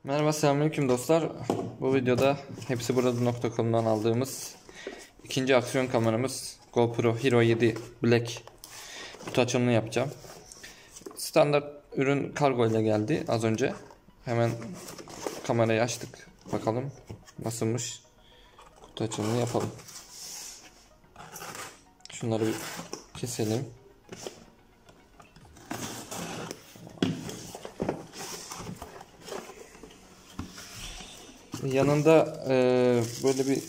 Merhaba, selamünaleyküm dostlar. Bu videoda hepsiburada.com'dan aldığımız ikinci aksiyon kameramız GoPro Hero 7 Black kutu açılımını yapacağım. Standart ürün kargo ile geldi az önce. Hemen kamerayı açtık. Bakalım nasılmış. Kutu açılımını yapalım. Şunları bir keselim. Yanında böyle bir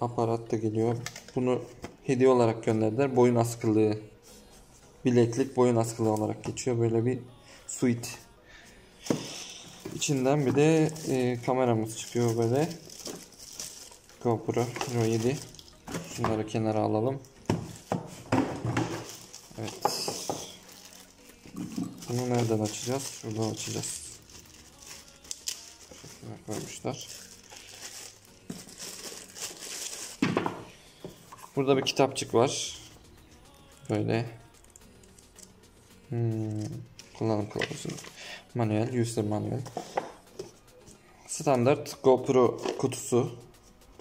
aparat da geliyor. Bunu hediye olarak gönderdiler. Boyun askılığı, bileklik boyun askılığı olarak geçiyor. Böyle bir suite. İçinden bir de kameramız çıkıyor böyle. GoPro Hero 7. Şunları kenara alalım. Evet. Bunu nereden açacağız? Şuradan açacağız. Koymuşlar. Burada bir kitapçık var. Böyle. Kullanım kılavuzu. Manuel, user manuel. Standart GoPro kutusu.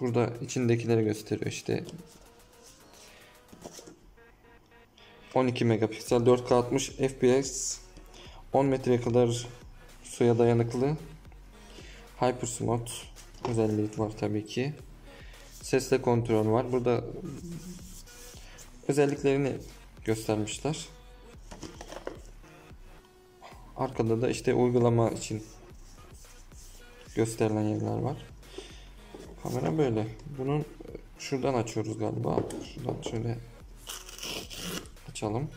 Burada içindekileri gösteriyor işte. 12 megapiksel, 4K 60 fps, 10 metreye kadar suya dayanıklı. Hypersmooth özelliği var tabii ki. Sesle kontrol var. Burada özelliklerini göstermişler. Arkada da işte uygulama için gösterilen yerler var. Kamera böyle. Bunun şuradan açıyoruz galiba. Şuradan şöyle açalım.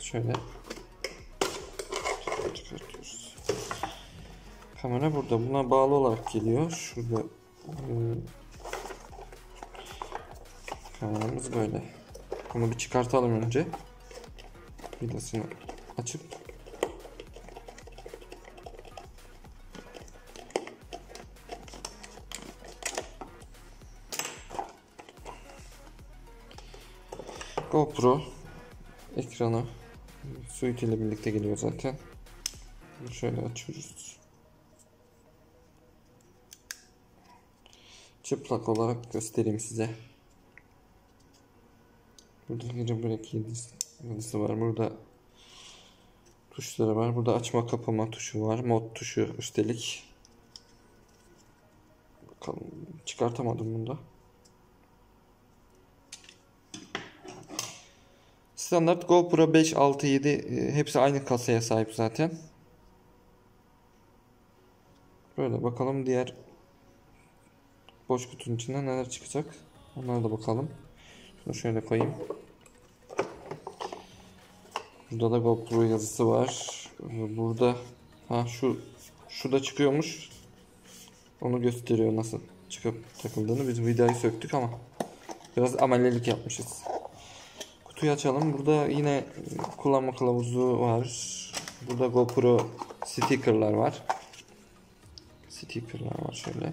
Şöyle çıkartıyoruz. Kamera burada. Buna bağlı olarak geliyor. Şurada kameramız böyle. Bunu bir çıkartalım önce. Vidasını açıp GoPro ekranı suite ile birlikte geliyor zaten. Bunu şöyle açıyoruz. Çıplak olarak göstereyim size. Burada Hero Black 7'si var. Burada tuşları var. Burada açma kapama tuşu var. Mod tuşu üstelik. Bakalım, çıkartamadım bunu da. Standart GoPro 5, 6, 7 hepsi aynı kasaya sahip zaten. Böyle bakalım diğer boş kutunun içinden neler çıkacak. Onlara da bakalım. Şunu şöyle koyayım. Burada da GoPro yazısı var. Burada şu da çıkıyormuş. Onu gösteriyor nasıl çıkıp takıldığını. Biz vidayı söktük ama biraz amelelik yapmışız. Kutuyu açalım. Burada yine kullanma kılavuzu var. Burada GoPro stickerlar var. Stickerlar var şöyle.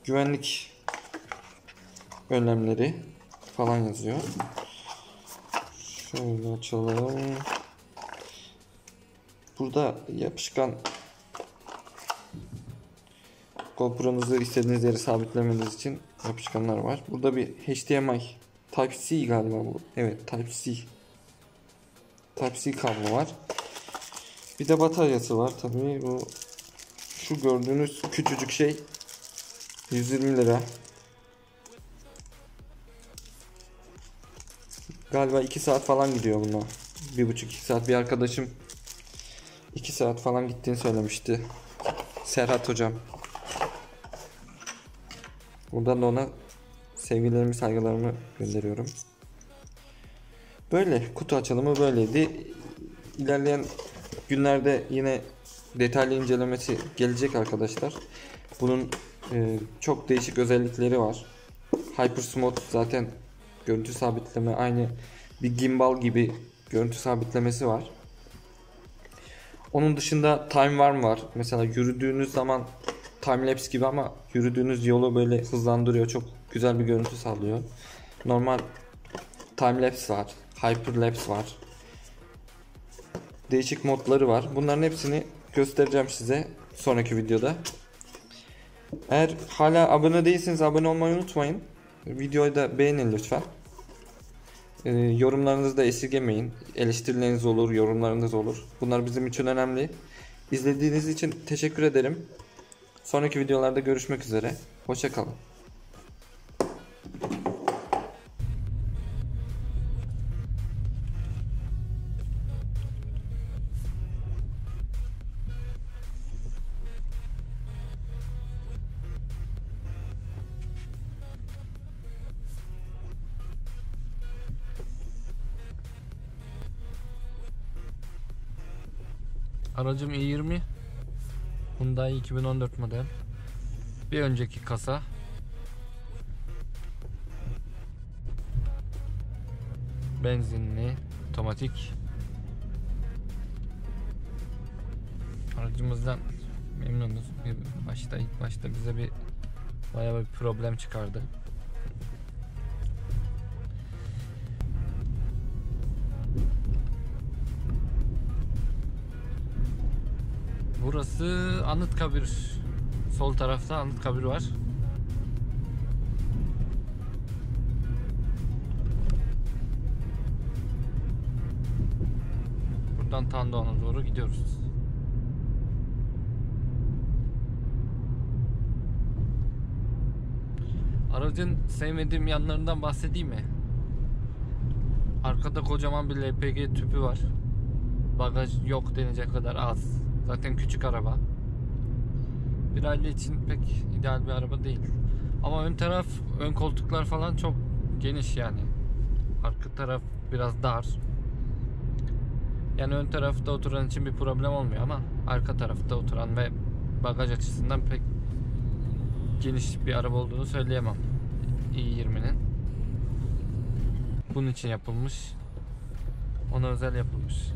Güvenlik önlemleri falan yazıyor. Şöyle açalım. Burada yapışkan GoPro'nuzu istediğiniz yere sabitlemeniz için yapışkanlar var. Burada bir HDMI Type-C galiba bu. Evet, Type-C. Type-C kablo var. Bir de bataryası var tabii. Bu şu gördüğünüz küçücük şey 120 lira. Galiba 2 saat falan gidiyor buna. 1,5-2 saat. Bir arkadaşım 2 saat falan gittiğini söylemişti. Serhat hocam. Buradan da ona sevgilerimi, saygılarımı gönderiyorum. Böyle kutu açılımı böyleydi. İlerleyen günlerde yine detaylı incelemesi gelecek arkadaşlar. Bunun çok değişik özellikleri var. Hypersmooth zaten görüntü sabitleme, aynı bir gimbal gibi görüntü sabitlemesi var. Onun dışında time warp var. Mesela yürüdüğünüz zaman timelapse gibi ama yürüdüğünüz yolu böyle hızlandırıyor. Çok güzel bir görüntü sağlıyor. Normal Timelapse var. Hyperlapse var. Değişik modları var. Bunların hepsini göstereceğim size sonraki videoda. Eğer hala abone değilseniz abone olmayı unutmayın. Videoyu da beğenin lütfen. Yorumlarınızı da esirgemeyin. Eleştirileriniz olur, yorumlarınız olur. Bunlar bizim için önemli. İzlediğiniz için teşekkür ederim. Sonraki videolarda görüşmek üzere. Hoşça kalın. Aracım i20 Hyundai 2014 model. Bir önceki kasa. Benzinli, otomatik. Aracımızdan memnunuz. İlk başta bize bayağı bir problem çıkardı. Burası Anıtkabir. Sol tarafta Anıtkabir var. Buradan Tandoğan'a doğru gidiyoruz. Aracın sevmediğim yanlarından bahsedeyim mi? Arkada kocaman bir LPG tüpü var. Bagaj yok denecek kadar az. Zaten küçük araba. Bir aile için pek ideal bir araba değil. Ama ön koltuklar falan çok geniş yani. Arka taraf biraz dar. Yani ön tarafta oturan için bir problem olmuyor ama arka tarafta oturan ve bagaj açısından pek geniş bir araba olduğunu söyleyemem. i20'nin. Bunun için yapılmış. Ona özel yapılmış.